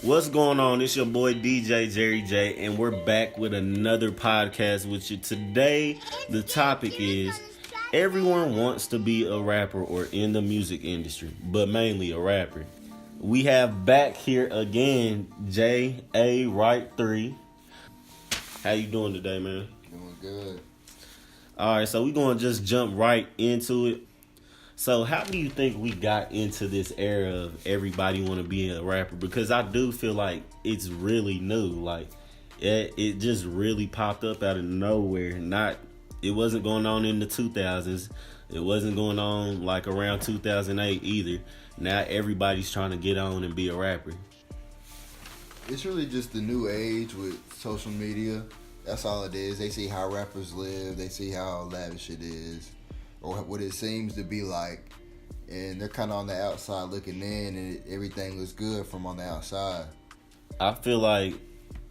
What's going on? It's your boy DJ Jerry J, and we're back with another podcast with you. Today, the topic is everyone wants to be a rapper or in the music industry, but mainly a rapper. We have back here again, J.A. Wright 3. How you doing today, man? Doing good. All right, so we're going to just jump right into it. So how do you think we got into this era of everybody want to be a rapper? Because I do feel like it's really new. Like it just really popped up out of nowhere. It wasn't going on in the 2000s. It wasn't going on like around 2008 either. Now everybody's trying to get on and be a rapper. It's really just the new age with social media. That's all it is. They see how rappers live. They see how lavish it is, or what it seems to be like, and they're kind of on the outside looking in, and everything looks good from on the outside. I feel like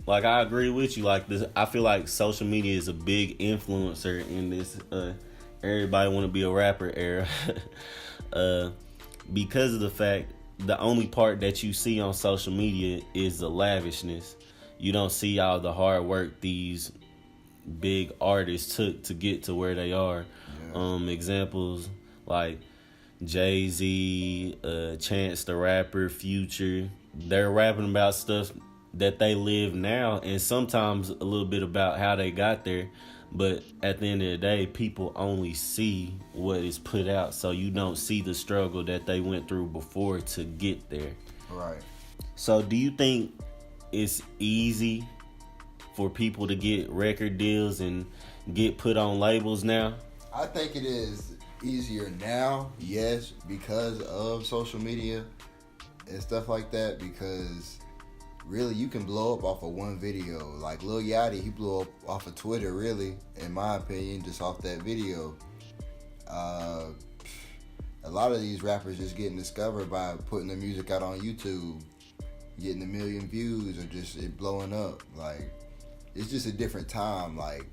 I agree with you. Like this, I feel like social media is a big influencer in this. Everybody want to be a rapper era, because of the fact the only part that you see on social media is the lavishness. You don't see all the hard work these big artists took to get to where they are. Yeah. Examples like Jay-Z, Chance the Rapper, Future. They're rapping about stuff that they live now, and sometimes a little bit about how they got there. But at the end of the day, people only see what is put out, so you don't see the struggle that they went through before to get there. Right. So do you think it's easy for people to get record deals and get put on labels now? I think it is easier now, yes, because of social media and stuff like that, because really you can blow up off of one video. Like Lil Yachty, he blew up off of Twitter, really, in my opinion, just off that video. A lot of these rappers just getting discovered by putting their music out on YouTube, getting 1 million views, or just it blowing up. Like, it's just a different time. Like,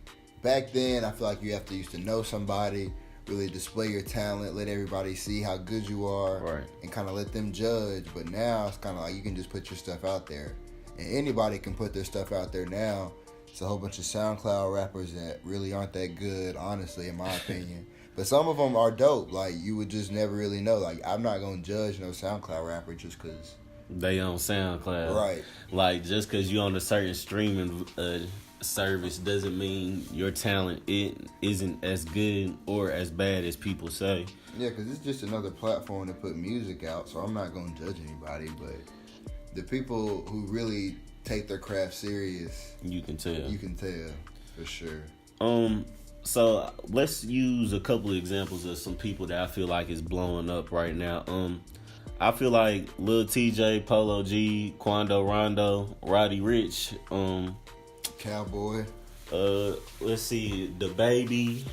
back then, I feel like you used to know somebody, really display your talent, let everybody see how good you are, right, and kind of let them judge. But now it's kind of like you can just put your stuff out there, and anybody can put their stuff out there now. It's a whole bunch of SoundCloud rappers that really aren't that good, honestly, in my opinion. But some of them are dope. Like, you would just never really know. Like, I'm not gonna judge no SoundCloud rapper just because they on SoundCloud. Right. Like, just because you on a certain streaming service doesn't mean your talent isn't as good or as bad as people say. Yeah, because it's just another platform to put music out, so I'm not going to judge anybody, but the people who really take their craft serious, you can tell. You can tell, for sure. So let's use a couple of examples of some people that I feel like is blowing up right now. I feel like Lil TJ, Polo G, Quando Rondo, Roddy Ricch, Cowboy. Let's see, the Baby.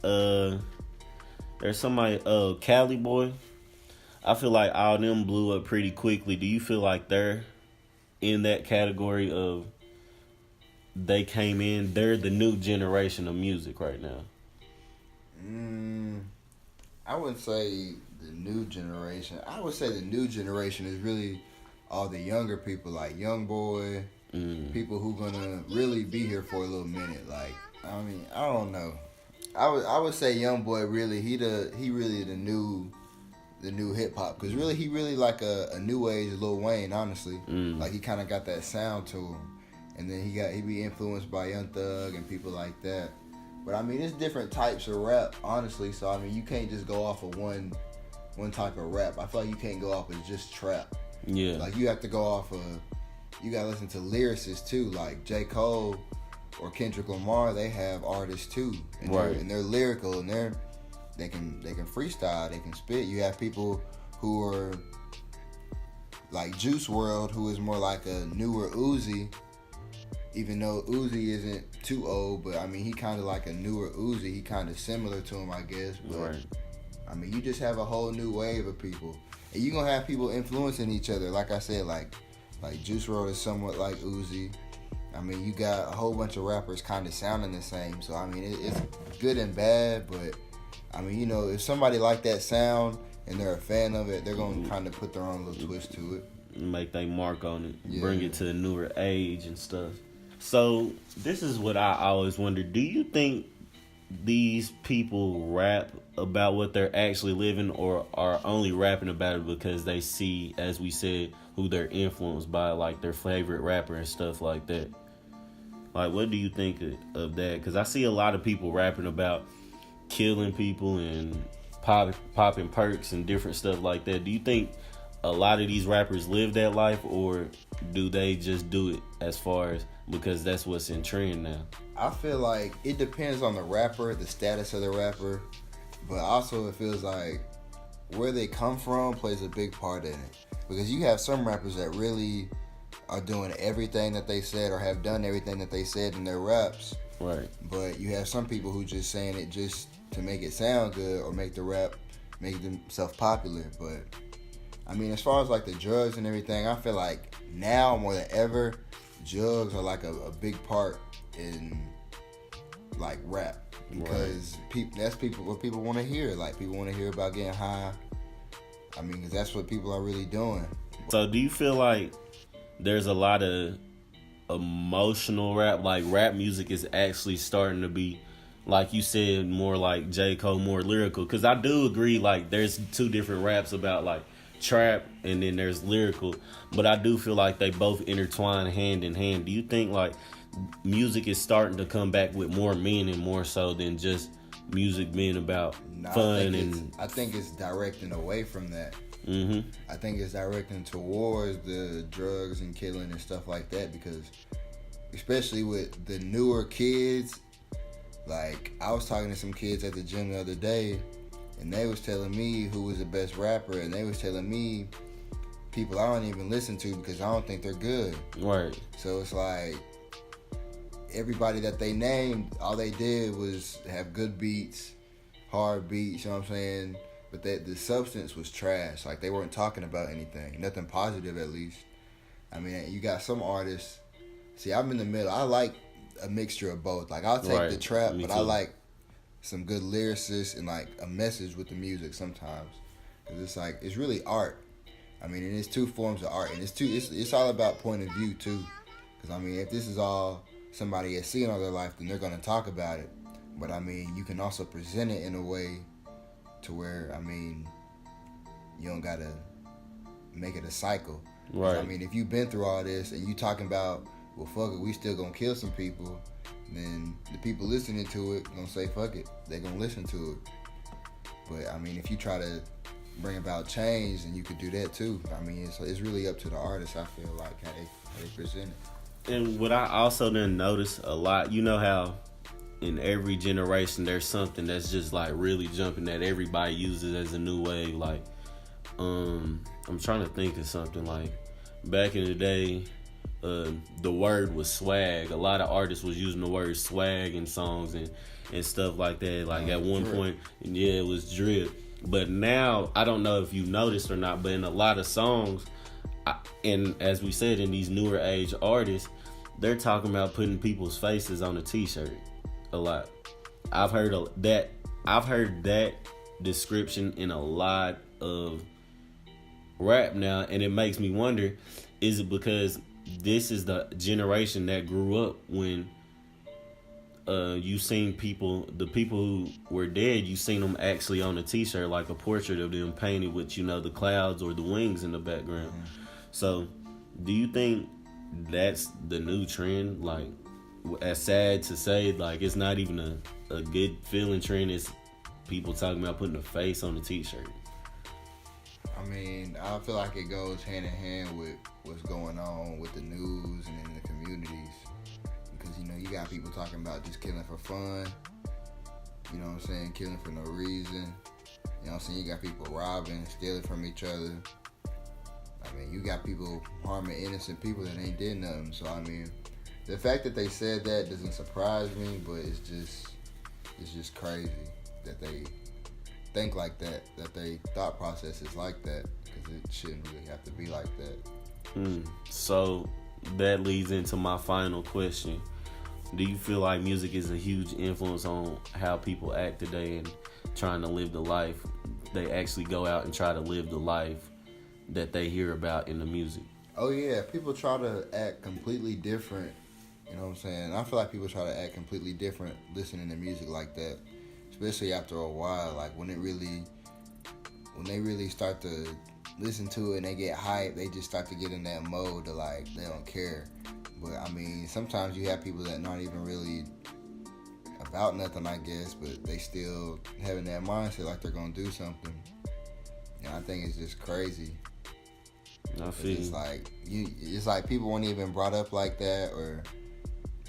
There's somebody, Cali Boy. I feel like all of them blew up pretty quickly. Do you feel like they're in that category of they came in, they're the new generation of music right now? I wouldn't say the new generation. I would say the new generation is really all the younger people, like Young Boy, people who gonna really be here for a little minute. Like, I mean, I don't know. I would say Young Boy really he really the new hip hop, because really he really like a new age Lil Wayne, honestly. Like, he kind of got that sound to him, and then he be influenced by Young Thug and people like that. But I mean, it's different types of rap, honestly. So I mean, you can't just go off of one type of rap. I feel like you can't go off of just trap. Yeah. Like, you have to go off of, you gotta listen to lyricists too, like J. Cole or Kendrick Lamar. They have artists too, and right, they're lyrical, and they can freestyle, they can spit. You have people who are like Juice WRLD, who is more like a newer Uzi. Even though Uzi isn't too old, but I mean, he kind of like a newer Uzi. He kind of similar to him, I guess. But right, I mean, you just have a whole new wave of people, and you're gonna have people influencing each other. Like I said, like Juice WRLD is somewhat like Uzi. I mean, you got a whole bunch of rappers kind of sounding the same. So I mean, it's good and bad, but I mean, you know, if somebody like that sound and they're a fan of it, they're gonna kind of put their own little twist to it. make their mark on it, Yeah. bring it to a newer age and stuff. So this is what I always wonder: do you think these people rap about what they're actually living, or are only rapping about it because they see, as we said, who they're influenced by, like their favorite rapper and stuff like that? Like, what do you think of that? Because I see a lot of people rapping about killing people and popping perks and different stuff like that. Do you think a lot of these rappers live that life, or do they just do it as far as because that's what's in trend now? I feel like it depends on the rapper, the status of the rapper, but also it feels like where they come from plays a big part in it. Because you have some rappers that really are doing everything that they said or have done everything that they said in their raps. Right. But you have some people who just saying it just to make it sound good or make the rap make themselves popular. But I mean, as far as like the drugs and everything, I feel like now more than ever, drugs are like a big part in like rap, because that's what people want to hear. Like, people want to hear about getting high. I mean, because that's what people are really doing. So do you feel like there's a lot of emotional rap, like rap music is actually starting to be, like you said, more like J. Cole, more lyrical? Because I do agree, like, there's two different raps about like trap and then there's lyrical, but I do feel like they both intertwine hand in hand. Do you think like music is starting to come back with more meaning, more so than just music being about fun? I think it's directing away from that. Mm-hmm. I think it's directing towards the drugs and killing and stuff like that, because especially with the newer kids, like I was talking to some kids at the gym the other day, and they was telling me who was the best rapper, and they was telling me people I don't even listen to because I don't think they're good. Right. So it's like everybody that they named, all they did was have good beats, hard beats, you know what I'm saying? But the substance was trash. Like, they weren't talking about anything, nothing positive at least. I mean, you got some artists. See, I'm in the middle. I like a mixture of both. Like, I'll take the trap, but I like some good lyricists and like a message with the music sometimes, because it's like, it's really art. I mean, and it's two forms of art, and it's all about point of view too. Because I mean, if this is all somebody has seen all their life, then they're gonna talk about it. But I mean, you can also present it in a way to where, I mean, you don't gotta make it a cycle. Right. I mean, if you've been through all this and you talking about, well, fuck it, we still gonna kill some people, then the people listening to it gonna say, fuck it, they gonna listen to it. But I mean, if you try to bring about change, then you could do that too. I mean, it's really up to the artist, I feel like, how they present it. And what I also didn't notice a lot, you know how in every generation there's something that's just like really jumping that everybody uses as a new wave. Like, I'm trying to think of something. Like, back in the day, the word was swag. A lot of artists was using the word swag in songs and stuff like that. Like, at one point, yeah, it was drip. But now, I don't know if you noticed or not, but in a lot of songs, and as we said, in these newer age artists, they're talking about putting people's faces on a t-shirt a lot. I've heard that description in a lot of rap now, and it makes me wonder, is it because this is the generation that grew up when you seen the people who were dead, you seen them actually on a t-shirt, like a portrait of them painted with, you know, the clouds or the wings in the background. So do you think that's the new trend? Like, as sad to say, like, it's not even a good feeling trend. It's people talking about putting a face on a t-shirt. I mean, I feel like it goes hand in hand with what's going on with the news and in the communities. Because, you know, you got people talking about just killing for fun. You know what I'm saying? Killing for no reason. You know what I'm saying? You got people robbing, stealing from each other. I mean, you got people harming innocent people that ain't did nothing. So, I mean, the fact that they said that doesn't surprise me, but it's just crazy that they think like that their thought process is like that, because it shouldn't really have to be like that. So that leads into my final question. Do you feel like music is a huge influence on how people act today and trying to live the life? They actually go out and try to live the life that they hear about in the music. Oh yeah, people try to act completely different. You know what I'm saying? I feel like people try to act completely different listening to music like that, especially after a while. Like when they really start to listen to it and they get hyped, they just start to get in that mode to like they don't care. But I mean, sometimes you have people that not even really about nothing, I guess, but they still having that mindset like they're gonna do something. And I think it's just crazy. I feel It's like it's like people weren't even brought up like that, or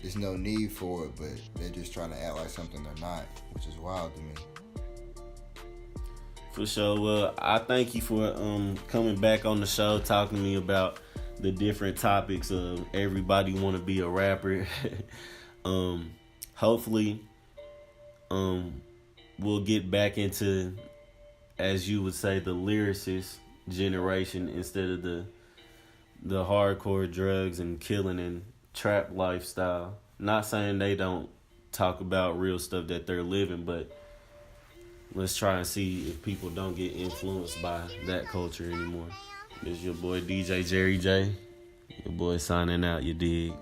there's no need for it, but they're just trying to act like something they're not, which is wild to me. For sure. Well, I thank you for coming back on the show, talking to me about the different topics of everybody want to be a rapper. Hopefully, we'll get back into, as you would say, the lyricist generation instead of the hardcore drugs and killing and trap lifestyle. Not saying they don't talk about real stuff that they're living, but let's try and see if people don't get influenced by that culture anymore. This is your boy DJ Jerry J. Your boy signing out, you dig?